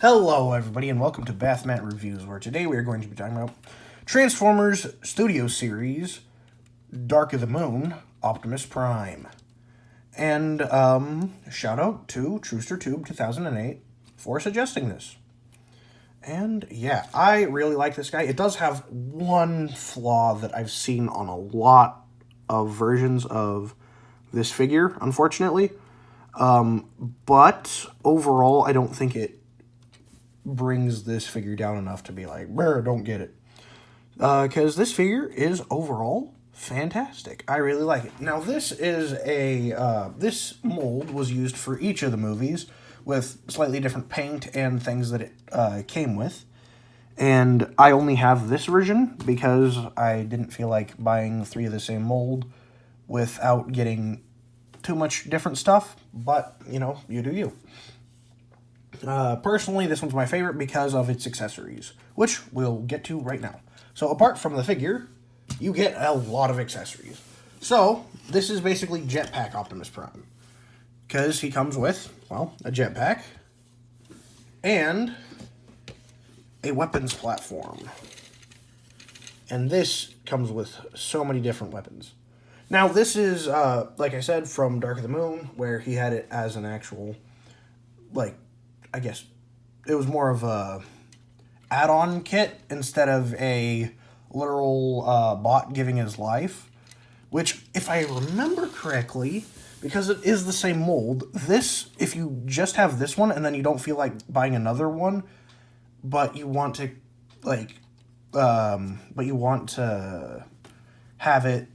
Hello, everybody, and welcome to Bathmat Reviews, where today we are going to be talking about Transformers Studio Series, Dark of the Moon, Optimus Prime. And, shout out to TrusterTube 2008 for suggesting this. And, yeah, I really like this guy. It does have one flaw that I've seen on a lot of versions of this figure, unfortunately. But overall, I don't think it brings this figure down enough to be like, brr, don't get it. Because this figure is overall fantastic. I really like it. Now, this is this mold was used for each of the movies with slightly different paint and things that it came with. And I only have this version because I didn't feel like buying 3 of the same mold without getting too much different stuff. But, you do you. Personally, this one's my favorite because of its accessories, which we'll get to right now. So apart from the figure, you get a lot of accessories. So this is basically Jetpack Optimus Prime, because he comes with, well, a jetpack and a weapons platform. And this comes with so many different weapons. Now, this is, like I said, from Dark of the Moon, where he had it as an actual, I guess it was more of a add-on kit instead of a literal bot giving his life. Which, if I remember correctly, because it is the same mold, this, if you just have this one and then you don't feel like buying another one, but you want to, have it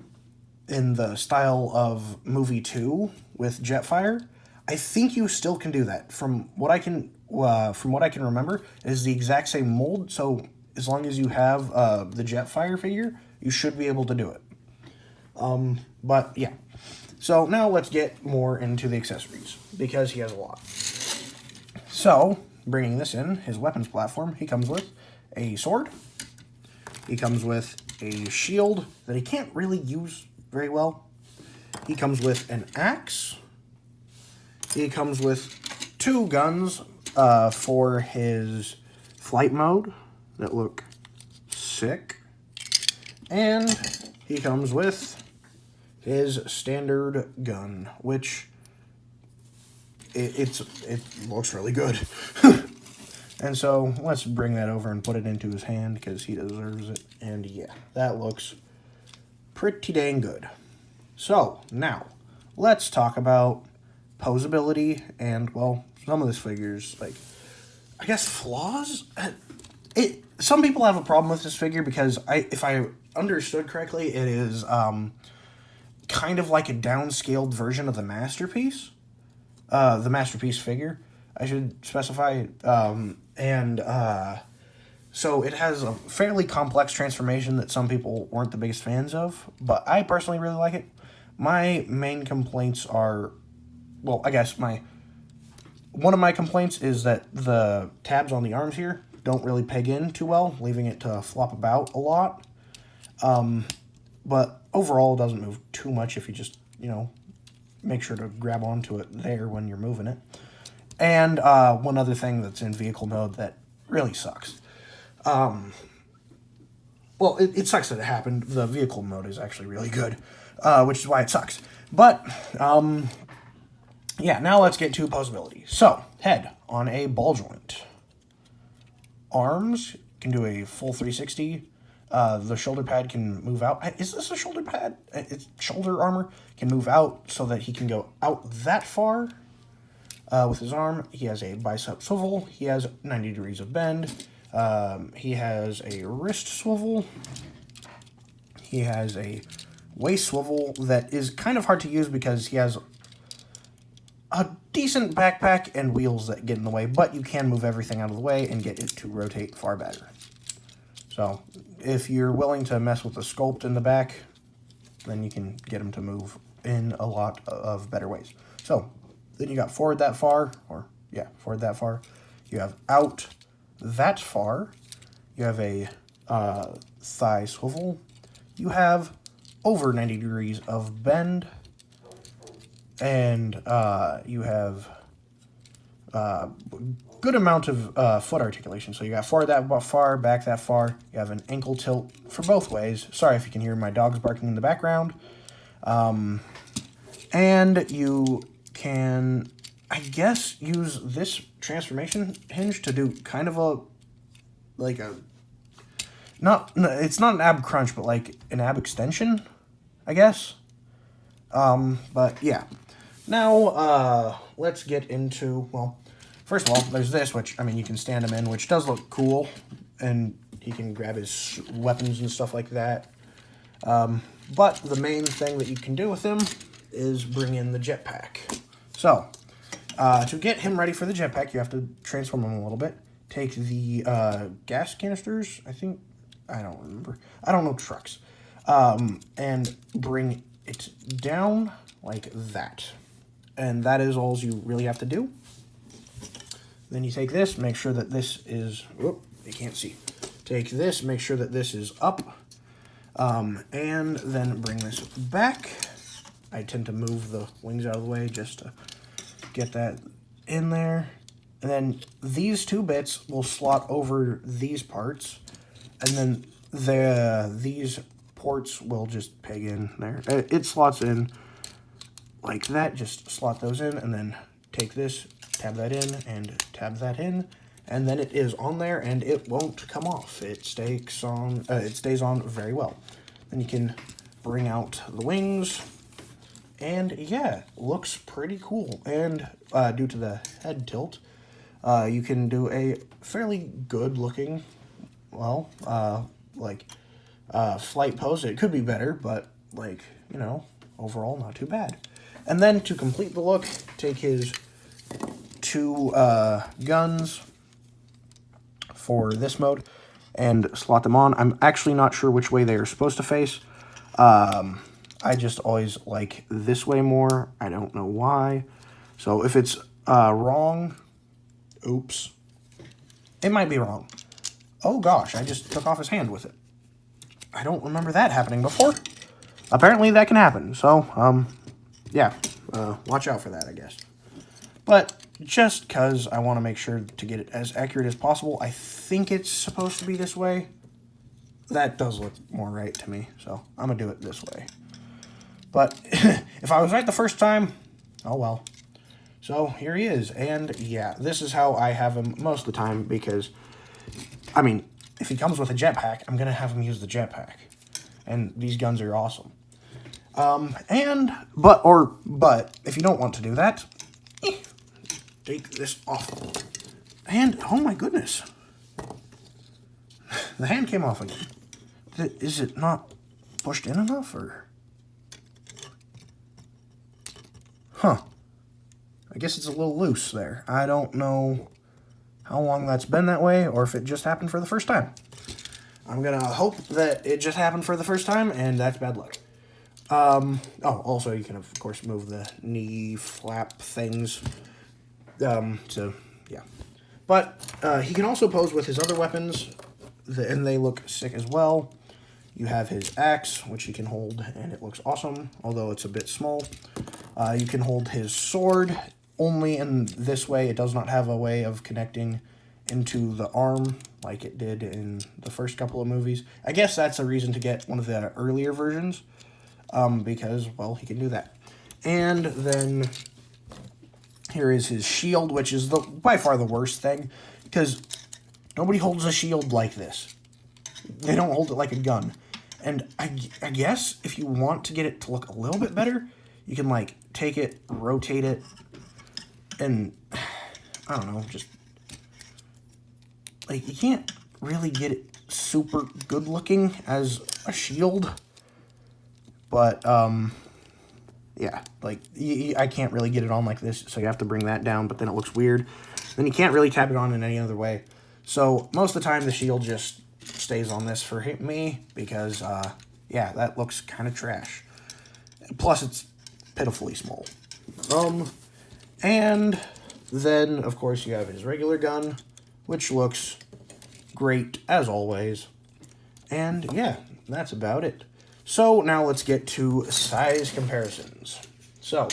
in the style of movie 2 with Jetfire, I think you still can do that. From what I can remember, it is the exact same mold. So as long as you have the Jetfire figure, you should be able to do it. But yeah. So now let's get more into the accessories because he has a lot. So bringing this in, his weapons platform, he comes with a sword. He comes with a shield that he can't really use very well. He comes with an axe. He comes with 2 guns for his flight mode that look sick. And he comes with his standard gun, which it looks really good. And so let's bring that over and put it into his hand because he deserves it. And yeah, that looks pretty dang good. So now let's talk about Poseability and, well, some of this figure's, I guess, flaws? Some people have a problem with this figure because, if I understood correctly, it is kind of like a downscaled version of the Masterpiece. The Masterpiece figure, I should specify. So it has a fairly complex transformation that some people weren't the biggest fans of, but I personally really like it. My main complaints are, well, I guess one of my complaints is that the tabs on the arms here don't really peg in too well, leaving it to flop about a lot. But overall, it doesn't move too much if you just, make sure to grab onto it there when you're moving it. And one other thing that's in vehicle mode that really sucks. Well, it sucks that it happened. The vehicle mode is actually really good, which is why it sucks. But, yeah, now let's get to Poseability. So, head on a ball joint. Arms can do a full 360. The shoulder pad can move out. Is this a shoulder pad? It's shoulder armor can move out so that he can go out that far with his arm. He has a bicep swivel. He has 90 degrees of bend. He has a wrist swivel. He has a waist swivel that is kind of hard to use because he has a decent backpack and wheels that get in the way, but you can move everything out of the way and get it to rotate far better. So if you're willing to mess with the sculpt in the back, then you can get him to move in a lot of better ways. So then you got forward that far, forward that far. You have out that far. You have a thigh swivel. You have over 90 degrees of bend. And you have good amount of foot articulation. So you got forward that far, back that far. You have an ankle tilt for both ways. Sorry if you can hear my dogs barking in the background. And you can, I guess, use this transformation hinge to do kind of a, like a, it's not an ab crunch, but like an ab extension, I guess. But yeah. Now, let's get into, well, first of all, there's this, which, I mean, you can stand him in, which does look cool, and he can grab his weapons and stuff like that. But the main thing that you can do with him is bring in the jetpack. So, to get him ready for the jetpack, you have to transform him a little bit. Take the gas canisters, I think, I don't remember. I don't know trucks. And bring it down like that. And that is all you really have to do. Then you take this, make sure that this is, whoop, you can't see. Take this, make sure that this is up. And then bring this back. I tend to move the wings out of the way just to get that in there. And then these two bits will slot over these parts. And then these ports will just peg in there. It slots in like that. Just slot those in and then take this, tab that in, and tab that in. And then it is on there and it won't come off. It stays on very well. Then you can bring out the wings. And yeah, looks pretty cool. And due to the head tilt, you can do a fairly good looking, well, flight pose. It could be better, but like, you know, overall not too bad. And then to complete the look, take his two guns for this mode and slot them on. I'm actually not sure which way they are supposed to face. I just always like this way more. I don't know why. So if it's wrong, oops. It might be wrong. Oh gosh, I just took off his hand with it. I don't remember that happening before. Apparently that can happen. So, yeah, watch out for that, I guess. But just because I want to make sure to get it as accurate as possible, I think it's supposed to be this way. That does look more right to me, so I'm going to do it this way. But if I was right the first time, oh well. So here he is, and yeah, this is how I have him most of the time because, I mean, if he comes with a jetpack, I'm going to have him use the jetpack. And these guns are awesome. But if you don't want to do that, take this off. And, oh my goodness. The hand came off again. Is it not pushed in enough, or? Huh. I guess it's a little loose there. I don't know how long that's been that way, or if it just happened for the first time. I'm gonna hope that it just happened for the first time, and that's bad luck. Also, you can, of course, move the knee flap things. Yeah. But he can also pose with his other weapons, and they look sick as well. You have his axe, which he can hold, and it looks awesome, although it's a bit small. You can hold his sword, only in this way. It does not have a way of connecting into the arm like it did in the first couple of movies. I guess that's a reason to get one of the earlier versions, because, well, he can do that. And then here is his shield, which is by far the worst thing, because nobody holds a shield like this. They don't hold it like a gun. And I guess if you want to get it to look a little bit better, you can, like, take it, rotate it, and, I don't know, just, like, you can't really get it super good looking as a shield, but, yeah, like, I can't really get it on like this, so you have to bring that down, but then it looks weird. Then you can't really tap it on in any other way. So, most of the time, the shield just stays on this for me, because, yeah, that looks kind of trash. Plus, it's pitifully small. And then, of course, you have his regular gun, which looks great, as always. And, yeah, that's about it. So, now let's get to size comparisons. So,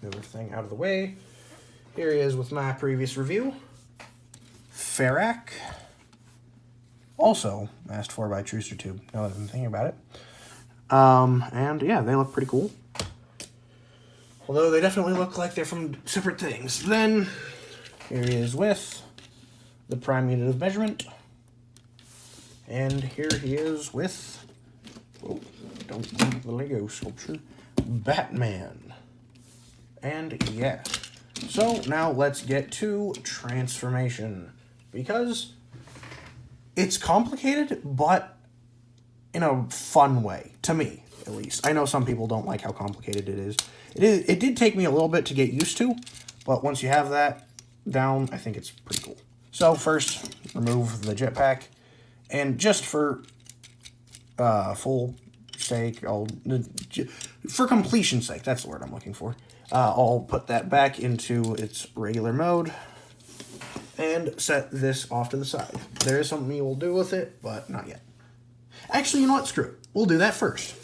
move everything out of the way. here he is with my previous review. Ferrac. Also asked for by TroosterTube, now that I'm thinking about it. And yeah, they look pretty cool. Although they definitely look like they're from separate things. Then, here he is with the prime unit of measurement. And here he is with, oh, don't leave the Lego sculpture, Batman. And yeah, so now let's get to transformation. Because it's complicated, but in a fun way, to me, at least. I know some people don't like how complicated it is. It did take me a little bit to get used to, but once you have that down, I think it's pretty cool. So first, remove the jetpack, and just for full sake, for completion's sake, that's the word I'm looking for, I'll put that back into its regular mode, and set this off to the side. There is something you will do with it, but not yet. Actually, you know what? Screw it. We'll do that first.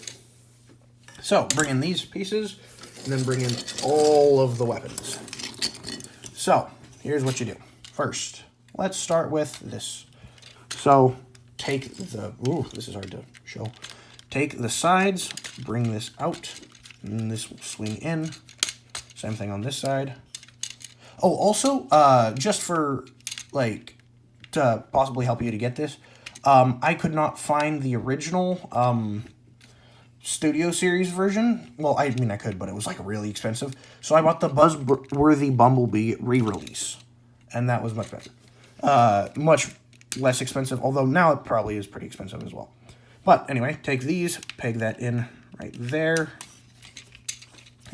So, bring in these pieces, and then bring in all of the weapons. So, here's what you do. First, let's start with this. So, take the... Ooh, this is hard to show. Take the sides, bring this out, and this will swing in. Same thing on this side. Oh, also, just for, like, to possibly help you to get this, I could not find the original, Studio Series version. Well, I mean, I could, but it was, like, really expensive. So I bought the Buzzworthy Bumblebee re-release, and that was much better. Much less expensive, although now it probably is pretty expensive as well. But anyway, take these, peg that in right there,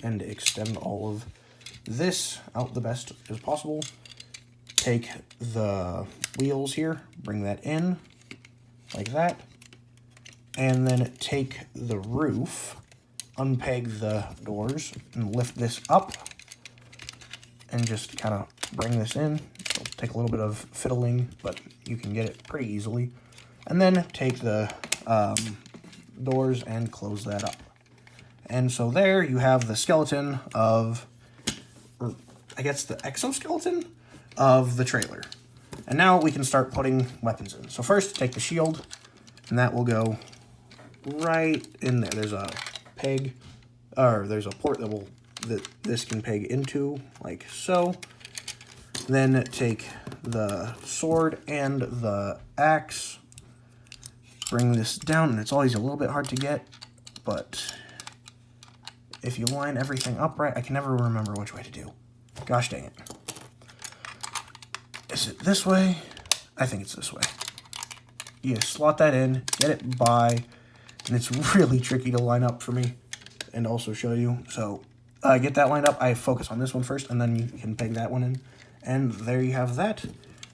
and extend all of this out the best as possible. Take the wheels here, bring that in like that, and then take the roof, unpeg the doors, and lift this up, and just kind of bring this in. It'll take a little bit of fiddling, but you can get it pretty easily. And then take the doors and close that up. And so there you have the skeleton of, or I guess the exoskeleton of the trailer. And now we can start putting weapons in. So first, take the shield, and that will go right in there. There's a peg, or there's a port that this can peg into, like so. Then take the sword and the axe, bring this down, and it's always a little bit hard to get, but if you line everything up right, I can never remember which way to do. Gosh dang it. Is it this way? I think it's this way. You slot that in, get it by, and it's really tricky to line up for me and also show you. So get that lined up. I focus on this one first, and then you can peg that one in. And there you have that.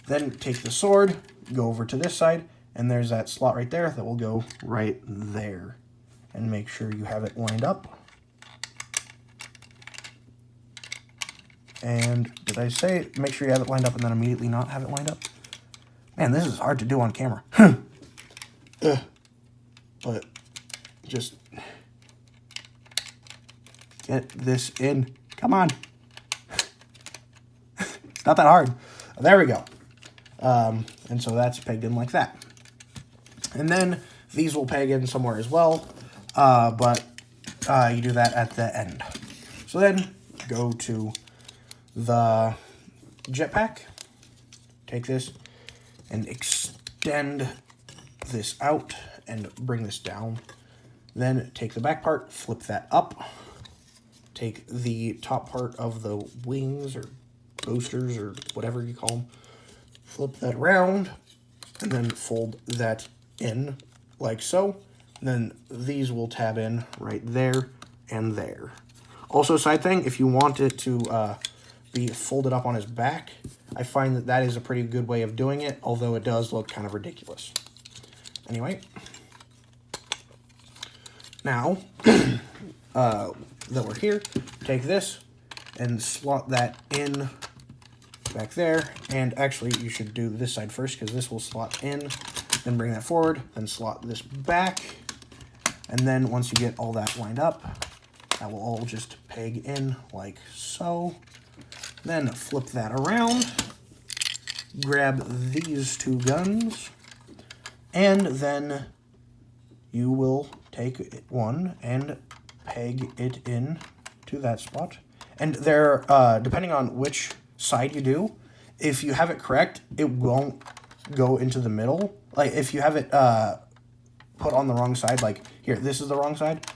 Then take the sword, go over to this side, and there's that slot right there that will go right there. And make sure you have it lined up. And did I say make sure you have it lined up and then immediately not have it lined up? Man, this is hard to do on camera. But just get this in. Come on. It's not that hard. There we go. And so that's pegged in like that. And then these will peg in somewhere as well, but you do that at the end. So then go to the jetpack, take this and extend this out and bring this down. Then take the back part, flip that up, take the top part of the wings or boosters or whatever you call them, flip that around, and then fold that in like so. And then these will tab in right there and there. Also, side thing, if you want it to be folded up on his back, I find that that is a pretty good way of doing it, although it does look kind of ridiculous. Anyway, now that we're here, take this and slot that in back there. And actually, you should do this side first because this will slot in. Then bring that forward, then slot this back. And then once you get all that lined up, that will all just peg in like so. Then flip that around, grab these two guns, and then you will take one and peg it in to that spot. And there, depending on which side you do, if you have it correct, it won't go into the middle. Like, if you have it put on the wrong side, like here, this is the wrong side,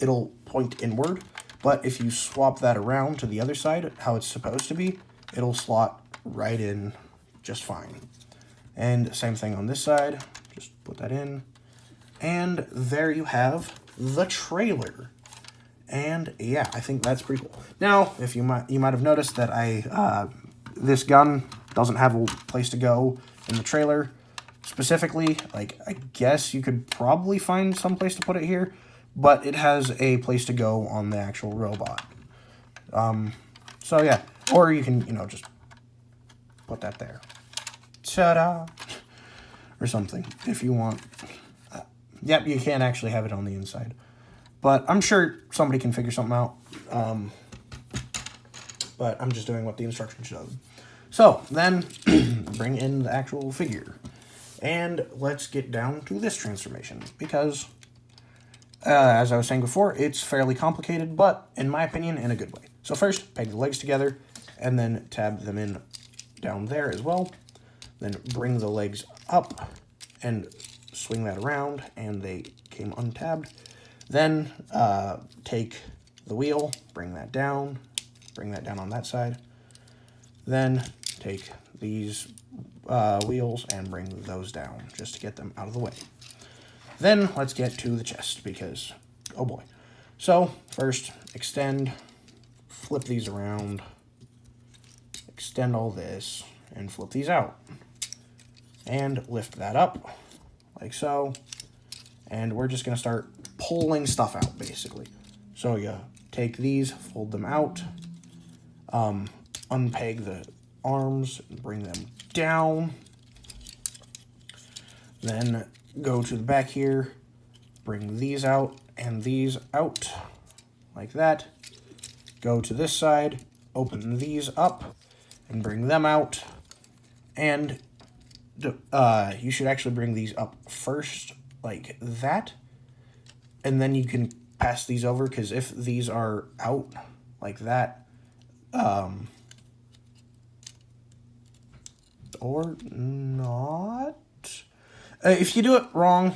it'll point inward. But if you swap that around to the other side, how it's supposed to be, it'll slot right in just fine. And same thing on this side, just put that in. And there you have the trailer. And yeah, I think that's pretty cool. Now, if you might have noticed that this gun doesn't have a place to go in the trailer specifically. Like, I guess you could probably find some place to put it here, but it has a place to go on the actual robot. So yeah, or you can, just put that there. Ta-da! Or something, if you want. Yep, you can actually have it on the inside. But I'm sure somebody can figure something out. But I'm just doing what the instructions show. So, then, bring in the actual figure. And let's get down to this transformation. Because, as I was saying before, it's fairly complicated, but, in my opinion, in a good way. So first, peg the legs together, and then tab them in down there as well. Then bring the legs up, and swing that around, and they came untabbed. Then take the wheel, bring that down on that side. Then take these wheels and bring those down just to get them out of the way. Then let's get to the chest because, oh boy. So first, extend, flip these around, extend all this, and flip these out. And lift that up, like so. And we're just gonna start pulling stuff out, basically. So you take these, fold them out, unpeg the arms, bring them down. Then go to the back here, bring these out and these out, like that. Go to this side, open these up, and bring them out. And you should actually bring these up first, like that. And then you can pass these over, because if these are out like that, or not, if you do it wrong,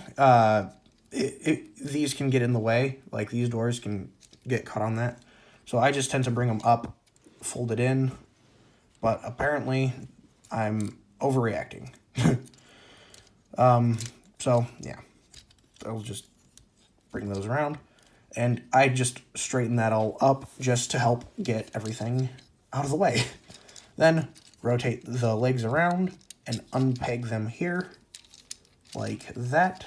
these can get in the way, like these doors can get caught on that. So I just tend to bring them up, fold it in, but apparently I'm overreacting. So yeah, I'll just bring those around, and I just straighten that all up just to help get everything out of the way. Then rotate the legs around and unpeg them here, like that.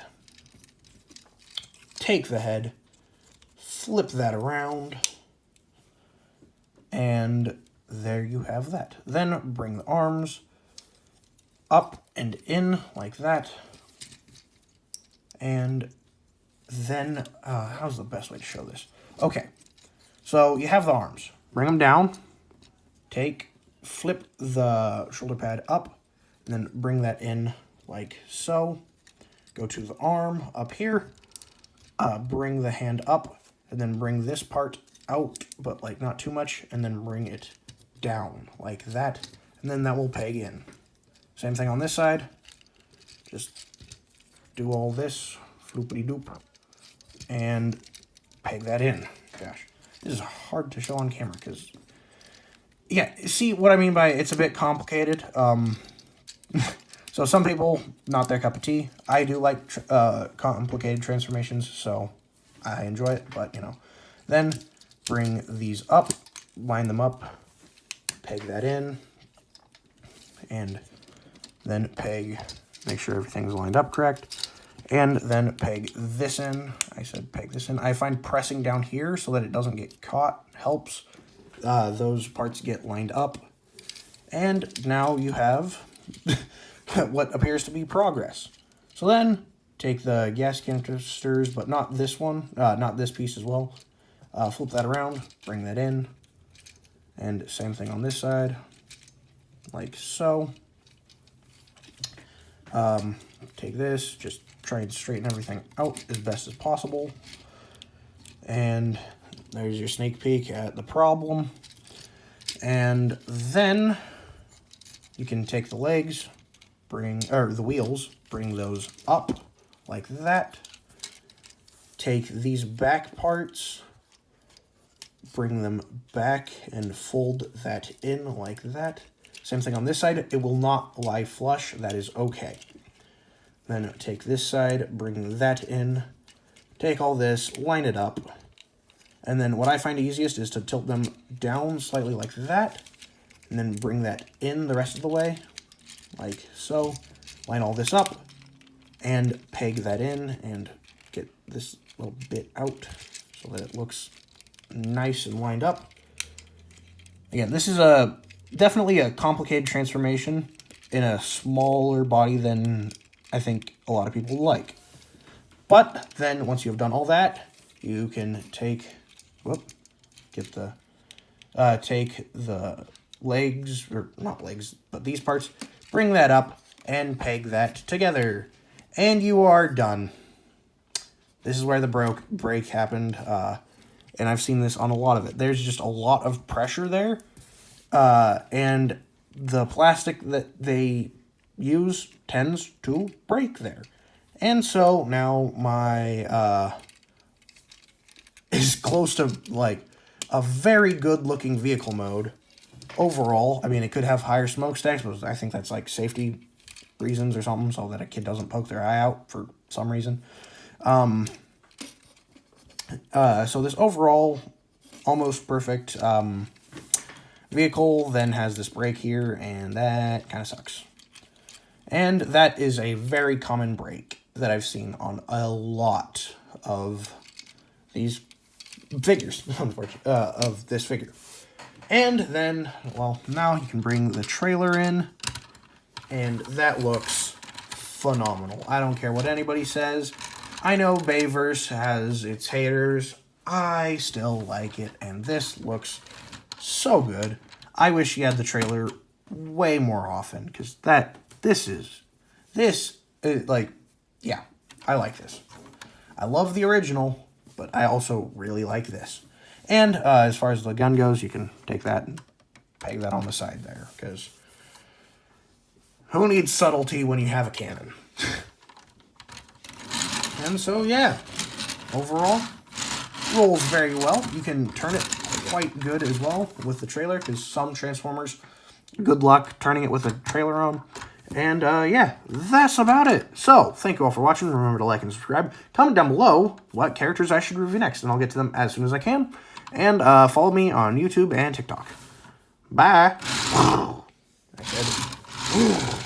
Take the head, flip that around, and there you have that. Then bring the arms up and in like that. And then, how's the best way to show this? Okay, so you have the arms. Bring them down, flip the shoulder pad up, and then bring that in like so. Go to the arm up here, bring the hand up, and then bring this part out, but like not too much, and then bring it down like that, and then that will peg in. Same thing on this side. Just do all this, floopity-doop, and peg that in. Gosh, this is hard to show on camera because, yeah, see what I mean by it's a bit complicated. So some people, not their cup of tea. I do like complicated transformations, so I enjoy it, but, Then bring these up, line them up, peg that in, and then peg, make sure everything's lined up correct, and then peg this in. I said peg this in. I find pressing down here so that it doesn't get caught helps those parts get lined up. And now you have what appears to be progress. So then take the gas canisters, but not this one, not this piece as well. Flip that around, bring that in, And same thing on this side, like so. Take this, just try and straighten everything out as best as possible. And there's your sneak peek at the problem. And then you can take the legs, the wheels, bring those up like that. Take these back parts, bring them back and fold that in like that. Same thing on this side. It will not lie flush. That is okay. Then take this side, bring that in, take all this, line it up. And then what I find easiest is to tilt them down slightly like that, and then bring that in the rest of the way, like so. Line all this up, and peg that in, and get this little bit out so that it looks nice and lined up. Again, this is definitely a complicated transformation in a smaller body than I think a lot of people like. But then once you've done all that, you can take, take the legs, or not legs, but these parts, bring that up and peg that together. And you are done. This is where the break happened, and I've seen this on a lot of it. There's just a lot of pressure there, and the plastic that they use tends to break there. And so now my is close to like a very good looking vehicle mode overall. I mean, it could have higher smokestacks, but I think that's like safety reasons or something, so that a kid doesn't poke their eye out for some reason. So this overall almost perfect vehicle then has this brake here, and that kind of sucks. And that is a very common brake that I've seen on a lot of these figures, unfortunately, of this figure. And then, well, now you can bring the trailer in, and that looks phenomenal. I don't care what anybody says. I know Bayverse has its haters. I still like it, and this looks so good. I wish you had the trailer way more often, because yeah, I like this. I love the original, but I also really like this. And as far as the gun goes, you can take that and peg that on the side there, because who needs subtlety when you have a cannon? And so, yeah, overall, rolls very well. You can turn it quite good as well with the trailer, because some Transformers, good luck turning it with a trailer on. And, yeah, that's about it. So, thank you all for watching. Remember to like and subscribe. Comment down below what characters I should review next, and I'll get to them as soon as I can. And, follow me on YouTube and TikTok. Bye. I said...